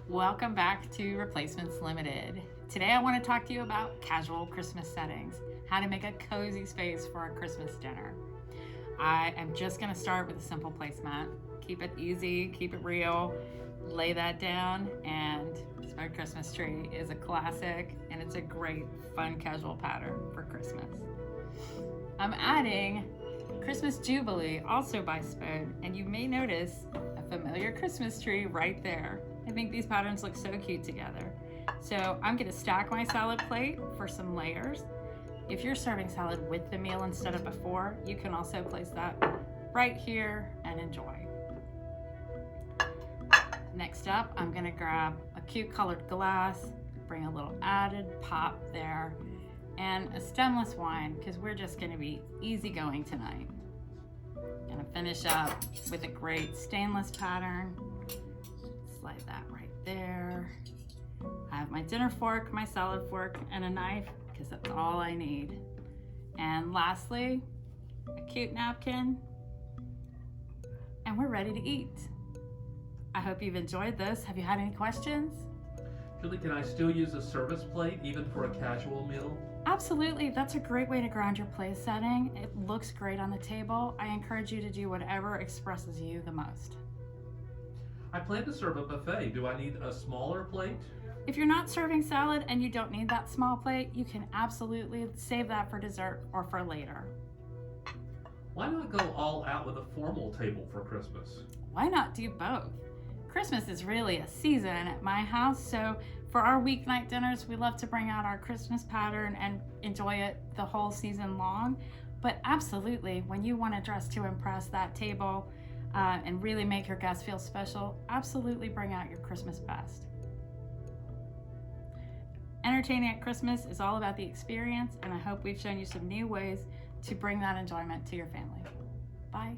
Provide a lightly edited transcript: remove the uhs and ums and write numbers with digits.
Welcome back to Replacements Limited. Today I want to talk to you about casual Christmas settings, how to make a cozy space for a Christmas dinner. I am just going to start with a simple placemat. Keep it easy, keep it real, lay that down, and my Christmas tree is a classic and it's a great fun casual pattern for Christmas. I'm adding Christmas Jubilee, also by Spoon, and you may notice a familiar Christmas tree right there. I think these patterns look so cute together. So I'm going to stack my salad plate for some layers. If you're serving salad with the meal instead of before, you can also place that right here and enjoy. Next up, I'm going to grab a cute colored glass, bring a little added pop there, and a stemless wine because we're just going to be easygoing tonight. Gonna finish up with a great stainless pattern. Slide that right there. I have my dinner fork, my salad fork, and a knife because that's all I need. And lastly, a cute napkin, and we're ready to eat. I hope you've enjoyed this. Have you had any questions? Julie, can I still use a service plate even for a casual meal? Absolutely, that's a great way to ground your place setting. It looks great on the table. I encourage you to do whatever expresses you the most. I plan to serve a buffet. Do I need a smaller plate? If you're not serving salad and you don't need that small plate, you can absolutely save that for dessert or for later. Why not go all out with a formal table for Christmas? Why not do both? Christmas is really a season at my house, so for our weeknight dinners, we love to bring out our Christmas pattern and enjoy it the whole season long. But absolutely, when you want to dress to impress that table and really make your guests feel special, absolutely bring out your Christmas best. Entertaining at Christmas is all about the experience, and I hope we've shown you some new ways to bring that enjoyment to your family. Bye.